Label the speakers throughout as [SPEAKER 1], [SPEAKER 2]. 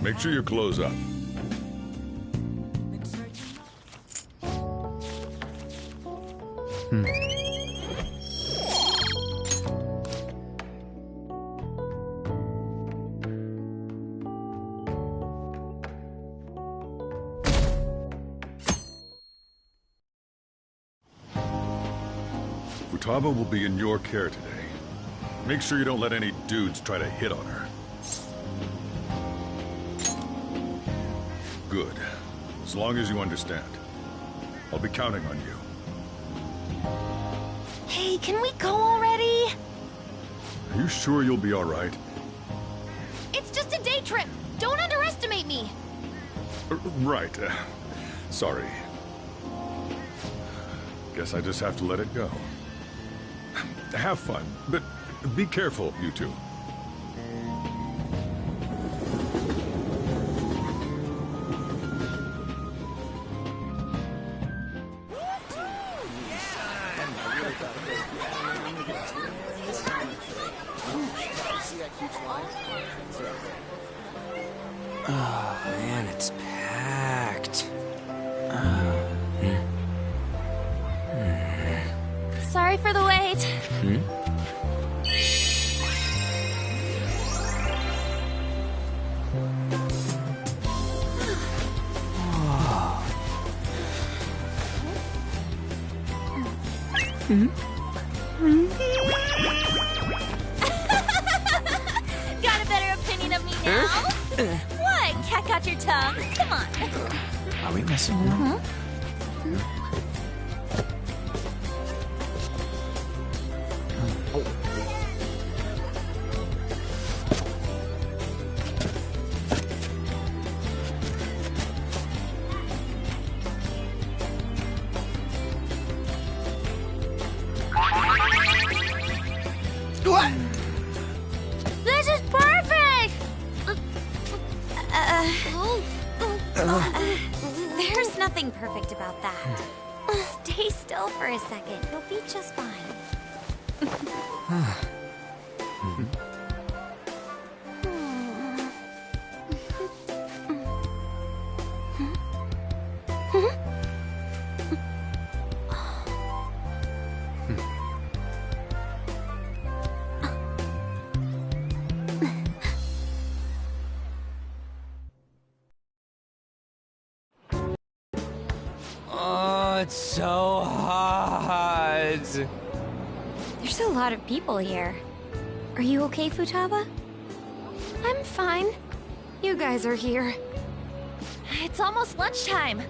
[SPEAKER 1] make sure you close up. Futaba will be in your care today. Make sure you don't let any dudes try to hit on her. Good. As long as you understand. I'll be counting on you.
[SPEAKER 2] Hey, can we go already?
[SPEAKER 1] Are you sure you'll be all right?
[SPEAKER 2] It's just a day trip. Don't underestimate me.
[SPEAKER 1] Right. Sorry. Guess I just have to let it go. Have fun, but be careful, you two.
[SPEAKER 3] Oh, man, it's packed.
[SPEAKER 2] Sorry for the wait. Got a better opinion of me now? What? Cat got your tongue? Come on.
[SPEAKER 3] Are we messing around?
[SPEAKER 2] What? This is perfect! There's nothing perfect about that. Stay still for a second. You'll be just fine.
[SPEAKER 3] It's so hot.
[SPEAKER 2] There's a lot of people here. Are you okay, Futaba? I'm fine. You guys are here. It's almost lunchtime.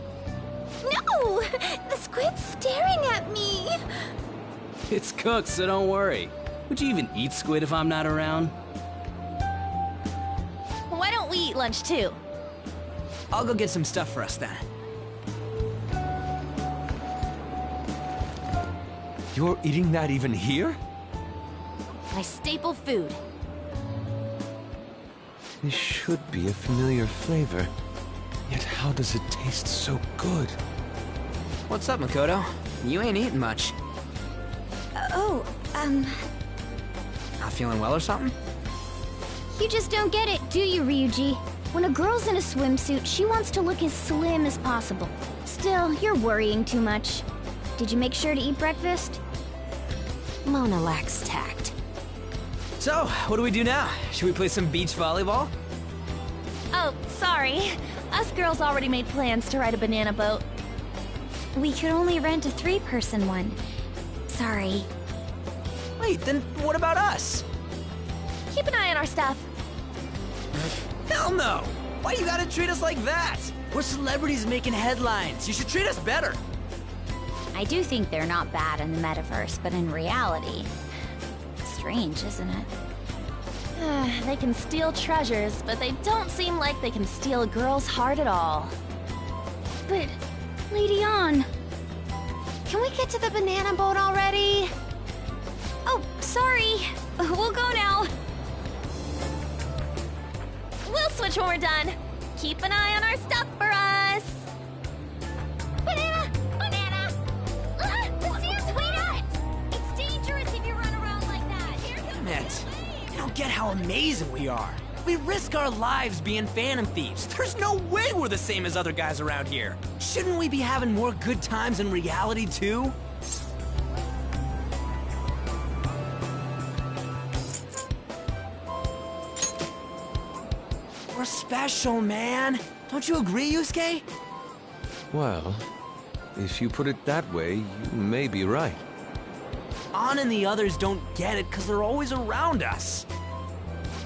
[SPEAKER 2] No! The squid's staring at me!
[SPEAKER 4] It's cooked, so don't worry. Would you even eat squid if I'm not around?
[SPEAKER 2] Why don't we eat lunch too?
[SPEAKER 3] I'll go get some stuff for us then.
[SPEAKER 5] You're eating that even here?
[SPEAKER 2] My staple food.
[SPEAKER 5] This should be a familiar flavor. Yet how does it taste so good?
[SPEAKER 3] What's up, Makoto? You ain't eating much. Not feeling well or something?
[SPEAKER 6] You just don't get it, do you, Ryuji? When a girl's in a swimsuit, she wants to look as slim as possible. Still, you're worrying too much. Did you make sure to eat breakfast?
[SPEAKER 2] Mona lacks tact.
[SPEAKER 3] So, what do we do now? Should we play some beach volleyball?
[SPEAKER 2] Oh, sorry. Us girls already made plans to ride a banana boat.
[SPEAKER 6] We could only rent a 3-person one. Sorry.
[SPEAKER 3] Wait, then what about us?
[SPEAKER 2] Keep an eye on our stuff.
[SPEAKER 3] Hell no! Why you gotta treat us like that? We're celebrities making headlines. You should treat us better.
[SPEAKER 6] I do think they're not bad in the metaverse, but in reality... Strange, isn't it?
[SPEAKER 2] They can steal treasures, but they don't seem like they can steal a girl's heart at all.
[SPEAKER 6] But... Lady Ann...
[SPEAKER 2] Can we get to the banana boat already?
[SPEAKER 6] Oh, sorry. We'll go now.
[SPEAKER 2] We'll switch when we're done. Keep an eye on our stuff for us. Banana! Banana!
[SPEAKER 6] The sand's way up! It's dangerous if you run around like that.
[SPEAKER 3] Damn it! You don't get how amazing we are. We risk our lives being phantom thieves. There's no way we're the same as other guys around here. Shouldn't we be having more good times in reality, too? We're special, man. Don't you agree, Yusuke?
[SPEAKER 5] Well, if you put it that way, you may be right.
[SPEAKER 3] An and the others don't get it because they're always around us.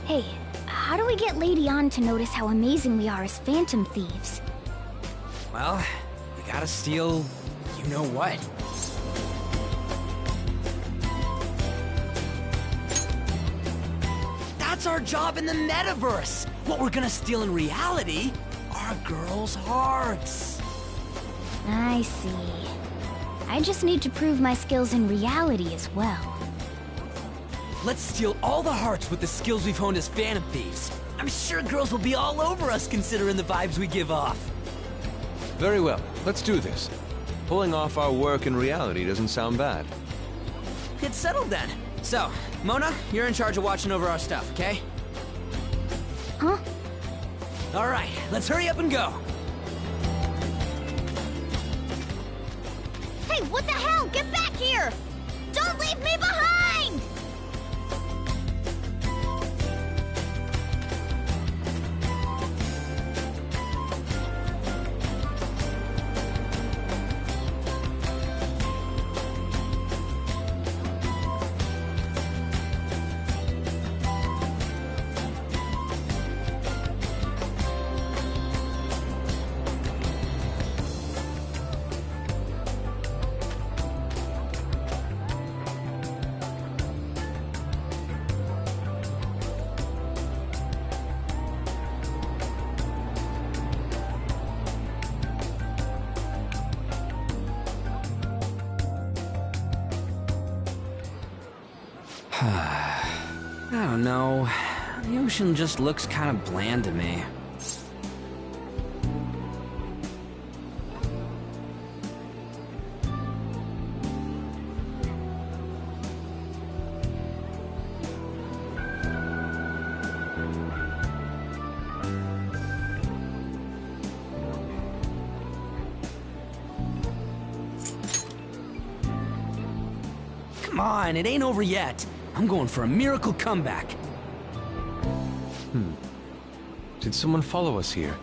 [SPEAKER 6] Hey, how do we get Lady An to notice how amazing we are as phantom thieves?
[SPEAKER 3] Well, we gotta steal you know what. That's our job in the metaverse. What we're gonna steal in reality are girls' hearts.
[SPEAKER 6] I see. I just need to prove my skills in reality as well.
[SPEAKER 3] Let's steal all the hearts with the skills we've honed as phantom thieves. I'm sure girls will be all over us considering the vibes we give off.
[SPEAKER 5] Very well, let's do this. Pulling off our work in reality doesn't sound bad.
[SPEAKER 3] Get settled then. So, Mona, you're in charge of watching over our stuff, okay?
[SPEAKER 6] Huh?
[SPEAKER 3] All right, let's hurry up and go.
[SPEAKER 6] Hey, what the hell? Get back here! Don't leave me behind!
[SPEAKER 3] I don't know. The ocean just looks kind of bland to me. Come on, it ain't over yet. I'm going for a miracle comeback.
[SPEAKER 5] Did someone follow us here?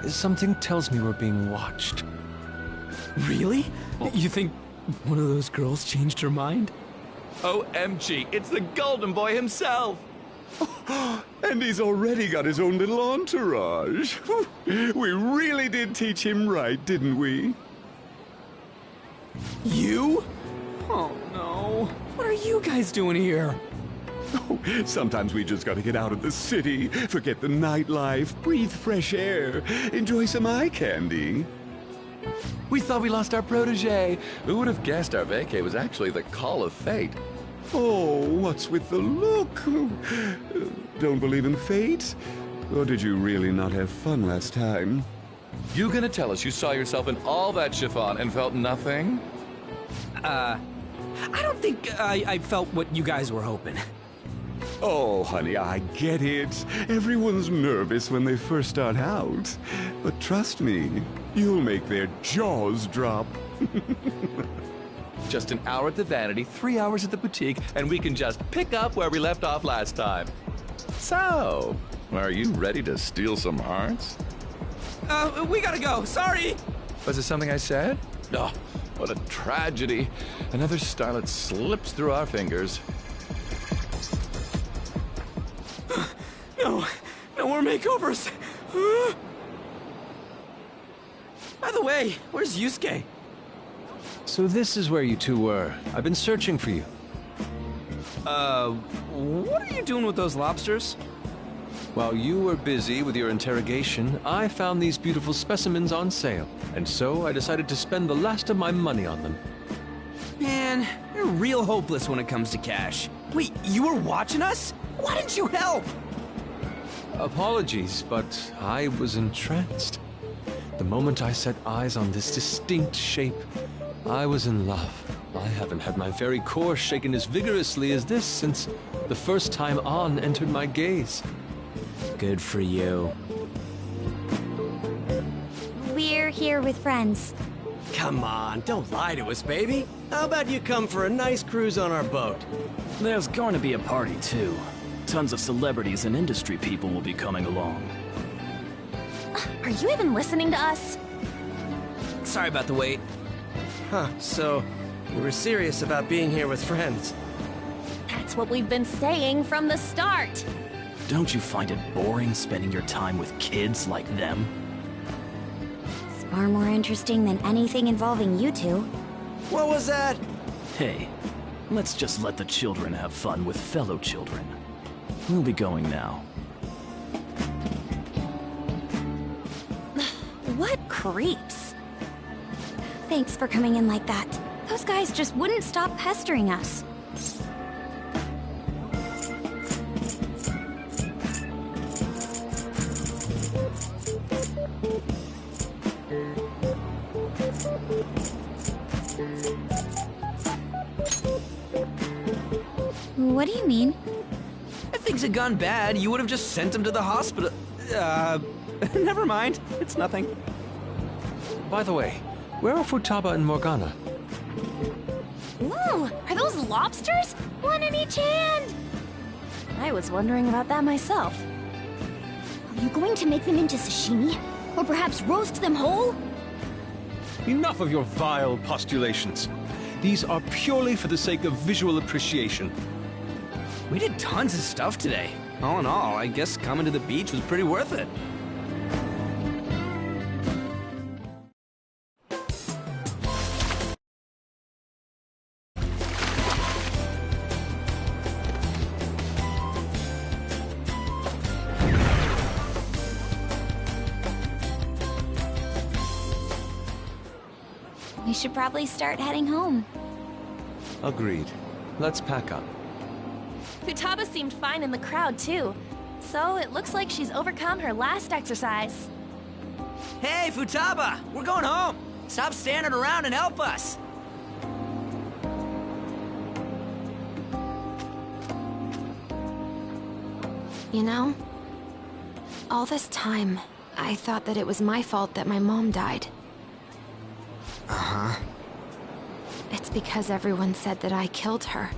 [SPEAKER 5] Something tells me we're being watched.
[SPEAKER 3] Really? You think one of those girls changed her mind?
[SPEAKER 7] OMG, it's the Golden Boy himself!
[SPEAKER 1] And he's already got his own little entourage. We really did teach him right, didn't we?
[SPEAKER 3] You? Oh no. What are you guys doing here?
[SPEAKER 1] Oh, sometimes we just gotta get out of the city, forget the nightlife, breathe fresh air, enjoy some eye candy.
[SPEAKER 7] We thought we lost our protege. Who would have guessed our vacay was actually the call of fate?
[SPEAKER 1] Oh, what's with the look? Don't believe in fate? Or did you really not have fun last time?
[SPEAKER 7] You gonna tell us you saw yourself in all that chiffon and felt nothing?
[SPEAKER 3] I don't think I felt what you guys were hoping.
[SPEAKER 1] Oh, honey, I get it. Everyone's nervous when they first start out. But trust me, you'll make their jaws drop.
[SPEAKER 7] Just an hour at the Vanity, 3 hours at the boutique, and we can just pick up where we left off last time. So, are you ready to steal some hearts?
[SPEAKER 3] We gotta go. Sorry.
[SPEAKER 7] Was it something I said? Oh, what a tragedy. Another starlet slips through our fingers.
[SPEAKER 3] No more makeovers. By the way, where's Yusuke?
[SPEAKER 5] So this is where you two were. I've been searching for you.
[SPEAKER 3] What are you doing with those lobsters?
[SPEAKER 5] While you were busy with your interrogation, I found these beautiful specimens on sale, and so I decided to spend the last of my money on them.
[SPEAKER 3] Man, you're real hopeless when it comes to cash. Wait, you were watching us? Why didn't you help?
[SPEAKER 5] Apologies, but I was entranced. The moment I set eyes on this distinct shape, I was in love. I haven't had my very core shaken as vigorously as this since the first time An entered my gaze.
[SPEAKER 4] Good for you.
[SPEAKER 2] We're here with friends.
[SPEAKER 8] Come on, don't lie to us, baby. How about you come for a nice cruise on our boat?
[SPEAKER 4] There's going to be a party, too. Tons of celebrities and industry people will be coming along.
[SPEAKER 2] Are you even listening to us?
[SPEAKER 3] Sorry about the wait.
[SPEAKER 8] Huh, so you were serious about being here with friends.
[SPEAKER 2] That's what we've been saying from the start.
[SPEAKER 4] Don't you find it boring spending your time with kids like them?
[SPEAKER 2] It's far more interesting than anything involving you two.
[SPEAKER 8] What was that?
[SPEAKER 4] Hey, let's just let the children have fun with fellow children. We'll be going now.
[SPEAKER 2] What creeps. Thanks for coming in like that. Those guys just wouldn't stop pestering us. What do you mean?
[SPEAKER 3] If things had gone bad, you would have just sent him to the hospital. Never mind. It's nothing.
[SPEAKER 5] By the way, where are Futaba and Morgana?
[SPEAKER 2] Ooh, are those lobsters? One in each hand! I was wondering about that myself.
[SPEAKER 6] Are you going to make them into sashimi? Or perhaps roast them whole?
[SPEAKER 5] Enough of your vile postulations. These are purely for the sake of visual appreciation.
[SPEAKER 3] We did tons of stuff today. All in all, I guess coming to the beach was pretty worth it.
[SPEAKER 2] We should probably start heading home.
[SPEAKER 5] Agreed. Let's pack up.
[SPEAKER 2] Futaba seemed fine in the crowd, too. So it looks like she's overcome her last exercise.
[SPEAKER 3] Hey, Futaba! We're going home! Stop standing around and help us!
[SPEAKER 9] You know, all this time, I thought that it was my fault that my mom died.
[SPEAKER 3] Uh-huh.
[SPEAKER 9] It's because everyone said that I killed her.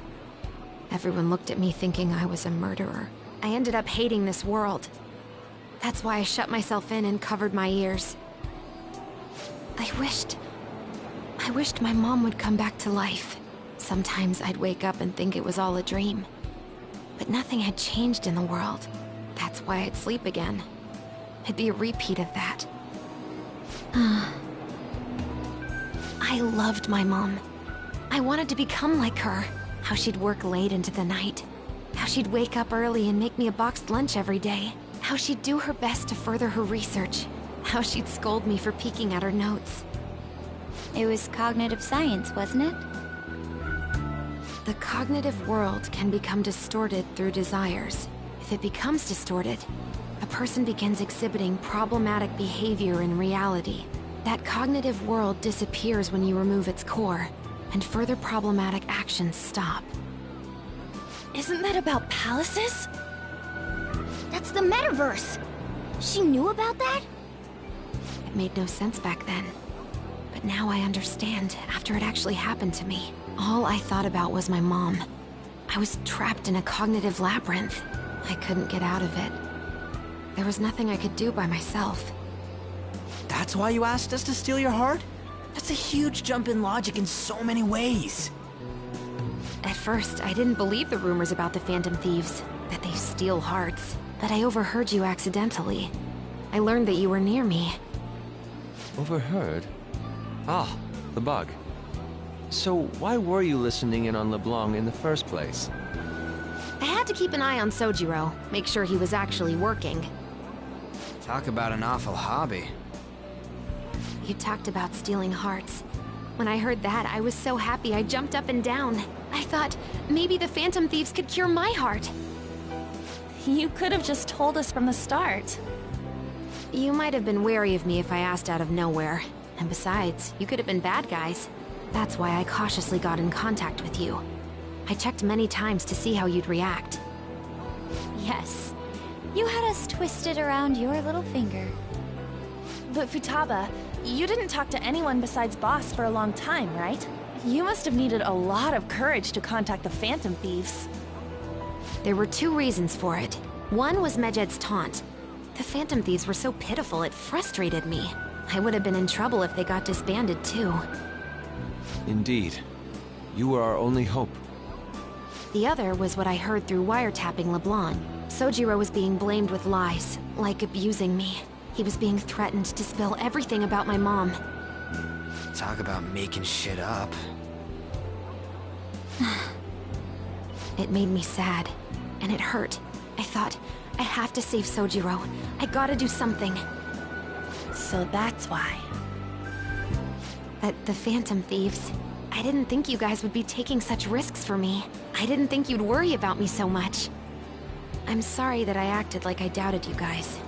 [SPEAKER 9] Everyone looked at me thinking I was a murderer. I ended up hating this world. That's why I shut myself in and covered my ears. I wished my mom would come back to life. Sometimes I'd wake up and think it was all a dream. But nothing had changed in the world. That's why I'd sleep again. It'd be a repeat of that. I loved my mom. I wanted to become like her. How she'd work late into the night. How she'd wake up early and make me a boxed lunch every day. How she'd do her best to further her research. How she'd scold me for peeking at her notes.
[SPEAKER 2] It was cognitive science, wasn't it?
[SPEAKER 9] The cognitive world can become distorted through desires. If it becomes distorted, a person begins exhibiting problematic behavior in reality. That cognitive world disappears when you remove its core, and further problematic actions stop.
[SPEAKER 2] Isn't that about palaces?
[SPEAKER 6] That's the metaverse! She knew about that?
[SPEAKER 9] It made no sense back then. But now I understand, after it actually happened to me. All I thought about was my mom. I was trapped in a cognitive labyrinth. I couldn't get out of it. There was nothing I could do by myself.
[SPEAKER 3] That's why you asked us to steal your heart? That's a huge jump in logic in so many ways.
[SPEAKER 9] At first, I didn't believe the rumors about the Phantom Thieves, that they steal hearts. But I overheard you accidentally. I learned that you were near me.
[SPEAKER 5] Overheard? Ah, the bug. So why were you listening in on LeBlanc in the first place?
[SPEAKER 9] I had to keep an eye on Sojiro, make sure he was actually working.
[SPEAKER 3] Talk about an awful hobby.
[SPEAKER 9] You talked about stealing hearts. When I heard that, I was so happy I jumped up and down. I thought, maybe the Phantom Thieves could cure my heart.
[SPEAKER 2] You could have just told us from the start.
[SPEAKER 9] You might have been wary of me if I asked out of nowhere. And besides, you could have been bad guys. That's why I cautiously got in contact with you. I checked many times to see how you'd react.
[SPEAKER 2] Yes. You had just twist it around your little finger.
[SPEAKER 10] But Futaba, you didn't talk to anyone besides Boss for a long time, right? You must have needed a lot of courage to contact the Phantom Thieves.
[SPEAKER 9] There were 2 reasons for it. One was Medjed's taunt. The Phantom Thieves were so pitiful it frustrated me. I would have been in trouble if they got disbanded too.
[SPEAKER 5] Indeed. You were our only hope.
[SPEAKER 9] The other was what I heard through wiretapping LeBlanc. Sojiro was being blamed with lies, like abusing me. He was being threatened to spill everything about my mom.
[SPEAKER 11] Talk about making shit up.
[SPEAKER 9] It made me sad, and it hurt. I thought, I have to save Sojiro. I gotta do something.
[SPEAKER 10] So that's why.
[SPEAKER 9] The Phantom Thieves. I didn't think you guys would be taking such risks for me. I didn't think you'd worry about me so much. I'm sorry that I acted like I doubted you guys.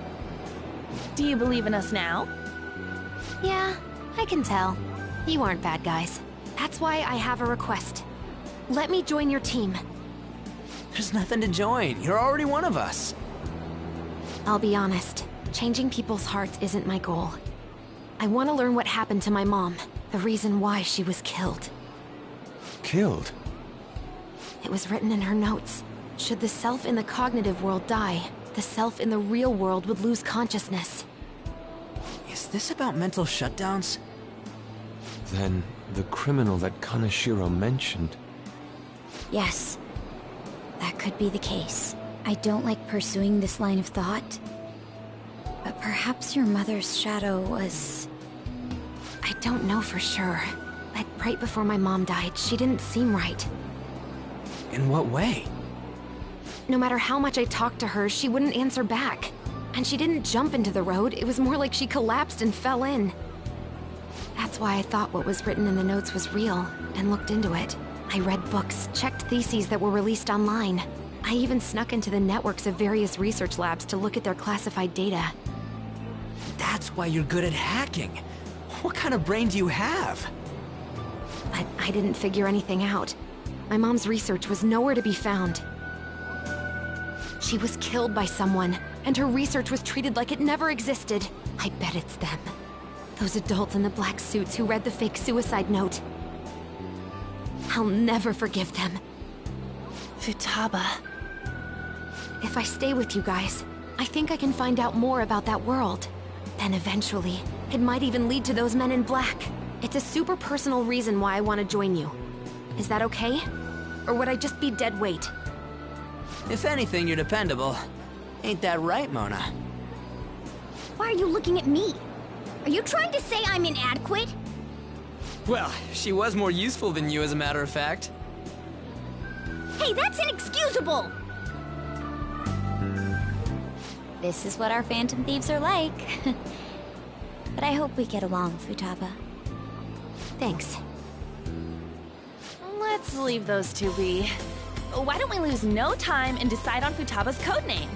[SPEAKER 10] Do you believe in us now?
[SPEAKER 9] Yeah, I can tell. You aren't bad guys. That's why I have a request. Let me join your team.
[SPEAKER 3] There's nothing to join. You're already one of us.
[SPEAKER 9] I'll be honest. Changing people's hearts isn't my goal. I want to learn what happened to my mom. The reason why she was killed.
[SPEAKER 5] Killed?
[SPEAKER 9] It was written in her notes. Should the self in the cognitive world die, the self in the real world would lose consciousness.
[SPEAKER 3] Is this about mental shutdowns?
[SPEAKER 5] Then, the criminal that Kaneshiro mentioned.
[SPEAKER 2] Yes. That could be the case. I don't like pursuing this line of thought. But perhaps your mother's shadow was...
[SPEAKER 9] I don't know for sure. But right before my mom died, she didn't seem right.
[SPEAKER 3] In what way?
[SPEAKER 9] No matter how much I talked to her, she wouldn't answer back. And she didn't jump into the road, it was more like she collapsed and fell in. That's why I thought what was written in the notes was real, and looked into it. I read books, checked theses that were released online. I even snuck into the networks of various research labs to look at their classified data.
[SPEAKER 3] That's why you're good at hacking. What kind of brain do you have?
[SPEAKER 9] But I didn't figure anything out. My mom's research was nowhere to be found. She was killed by someone, and her research was treated like it never existed. I bet it's them. Those adults in the black suits who read the fake suicide note. I'll never forgive them.
[SPEAKER 10] Futaba.
[SPEAKER 9] If I stay with you guys, I think I can find out more about that world. Then eventually, it might even lead to those men in black. It's a super personal reason why I want to join you. Is that okay? Or would I just be dead weight?
[SPEAKER 3] If anything, you're dependable. Ain't that right, Mona?
[SPEAKER 6] Why are you looking at me? Are you trying to say I'm inadequate?
[SPEAKER 3] Well, she was more useful than you, as a matter of fact.
[SPEAKER 6] Hey, that's inexcusable!
[SPEAKER 2] This is what our Phantom Thieves are like. But I hope we get along, Futaba.
[SPEAKER 9] Thanks.
[SPEAKER 10] Let's leave those two be. Why don't we lose no time and decide on Futaba's codename?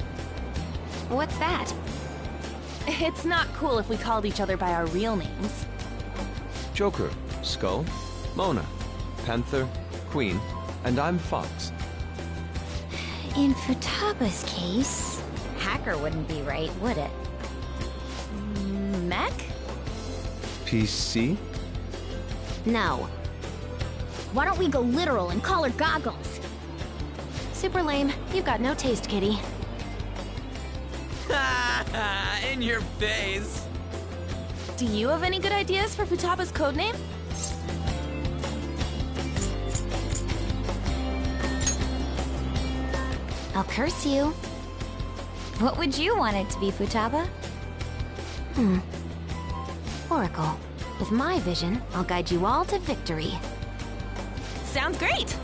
[SPEAKER 9] What's that?
[SPEAKER 10] It's not cool if we called each other by our real names.
[SPEAKER 5] Joker, Skull, Mona, Panther, Queen, and I'm Fox.
[SPEAKER 2] In Futaba's case, Hacker wouldn't be right, would it?
[SPEAKER 10] Mech?
[SPEAKER 5] PC?
[SPEAKER 9] No.
[SPEAKER 6] Why don't we go literal and call her Goggles?
[SPEAKER 9] Super lame. You've got no taste, kitty.
[SPEAKER 3] In your face.
[SPEAKER 10] Do you have any good ideas for Futaba's codename?
[SPEAKER 9] I'll curse you.
[SPEAKER 2] What would you want it to be, Futaba?
[SPEAKER 9] Oracle. With my vision, I'll guide you all to victory.
[SPEAKER 10] Sounds great!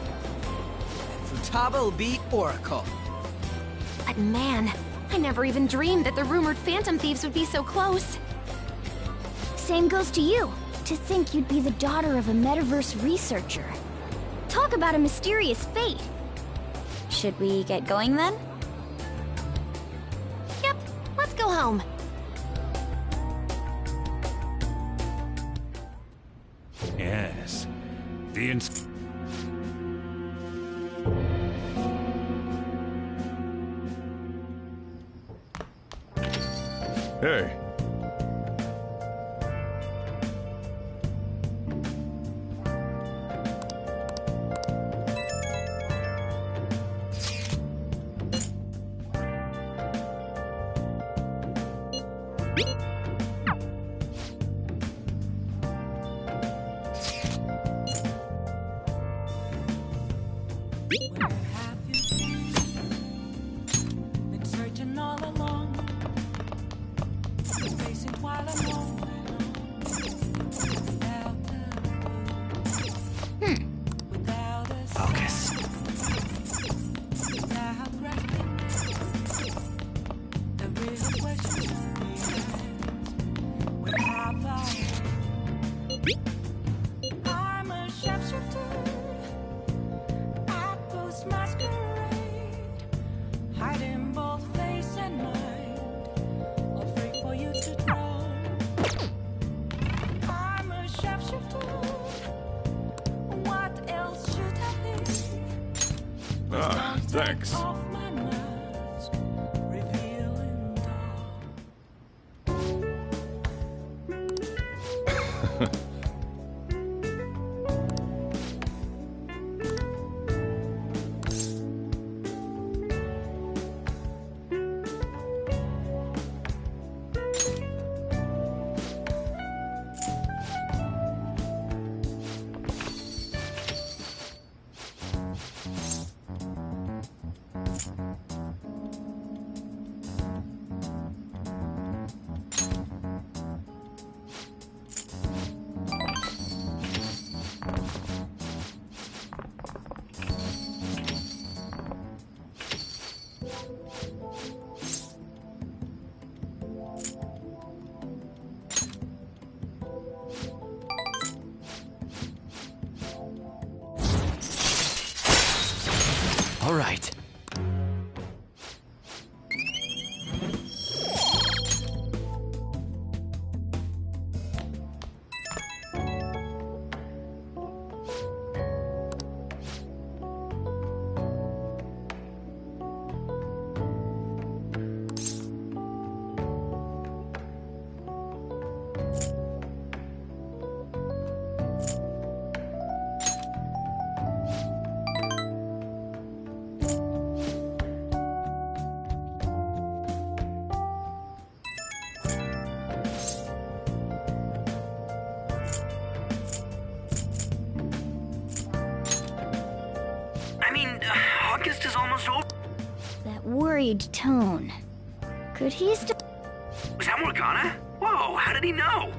[SPEAKER 3] Futaba will be Oracle.
[SPEAKER 9] But man, I never even dreamed that the rumored Phantom Thieves would be so close.
[SPEAKER 6] Same goes to you. To think you'd be the daughter of a metaverse researcher. Talk about a mysterious fate.
[SPEAKER 2] Should we get going then?
[SPEAKER 9] Yep, let's go home.
[SPEAKER 1] Yes. The
[SPEAKER 7] Hey. Thanks.
[SPEAKER 3] All right.
[SPEAKER 12] August is almost over.
[SPEAKER 6] That worried tone. Could he still...
[SPEAKER 12] Was that Morgana? Whoa, how did he know?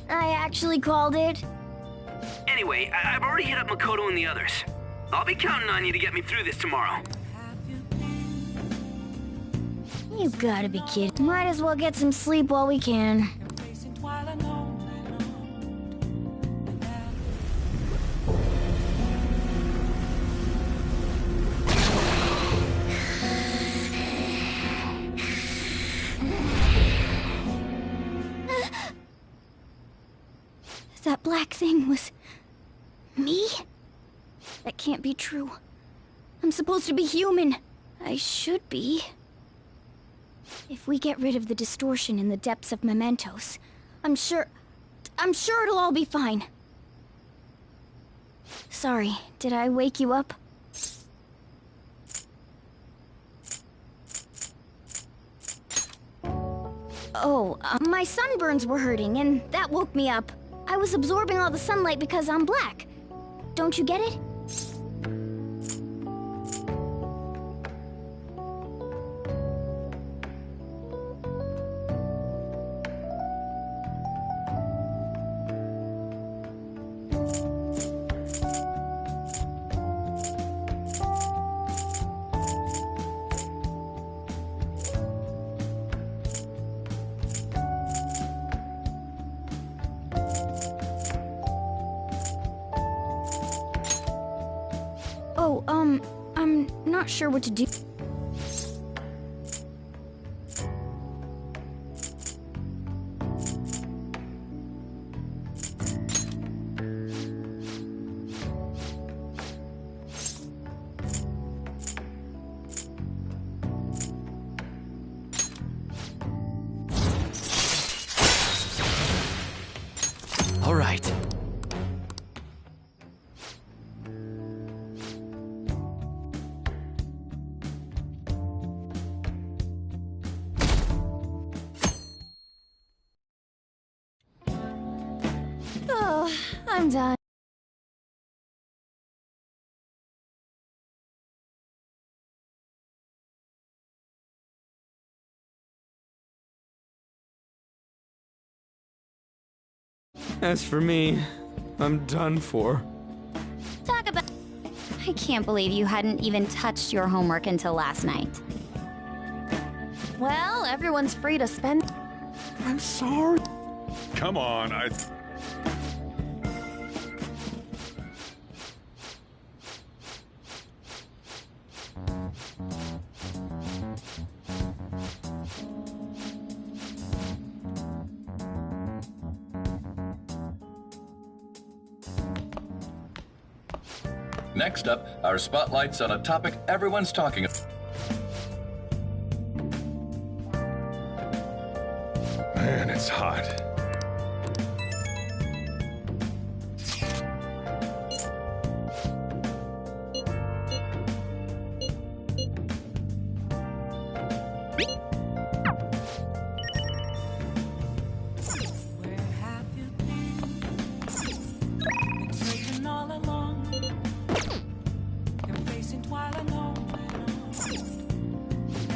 [SPEAKER 6] I actually called it.
[SPEAKER 12] Anyway, I've already hit up Makoto and the others. I'll be counting on you to get me through this tomorrow.
[SPEAKER 6] You gotta be kidding. Might as well get some sleep while we can. That black thing was... me? That can't be true. I'm supposed to be human. I should be. If we get rid of the distortion in the depths of mementos, I'm sure it'll all be fine. Sorry, did I wake you up? Oh, my sunburns were hurting, and that woke me up. I was absorbing all the sunlight because I'm black. Don't you get it? Oh, I'm not sure what to do.
[SPEAKER 10] I'm done.
[SPEAKER 5] As for me, I'm done for.
[SPEAKER 6] Talk about... I can't believe you hadn't even touched your homework until last night.
[SPEAKER 10] Well, everyone's free to spend...
[SPEAKER 5] I'm sorry.
[SPEAKER 1] Come on,
[SPEAKER 7] Next up, our spotlight's on a topic everyone's talking about.
[SPEAKER 1] Man, it's hot.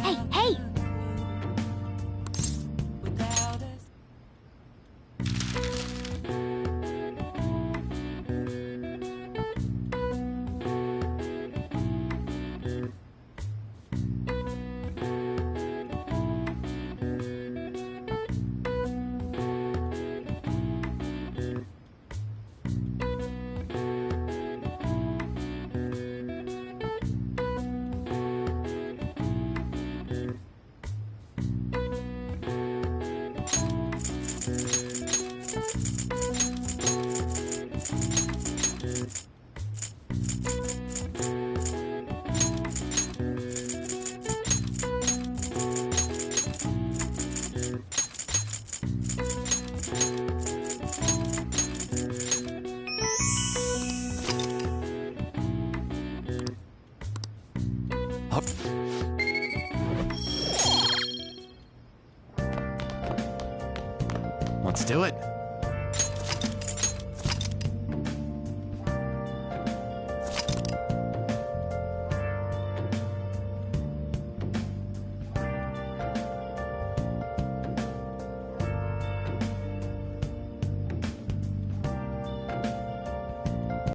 [SPEAKER 6] Hey, hey!
[SPEAKER 11] Let's do it.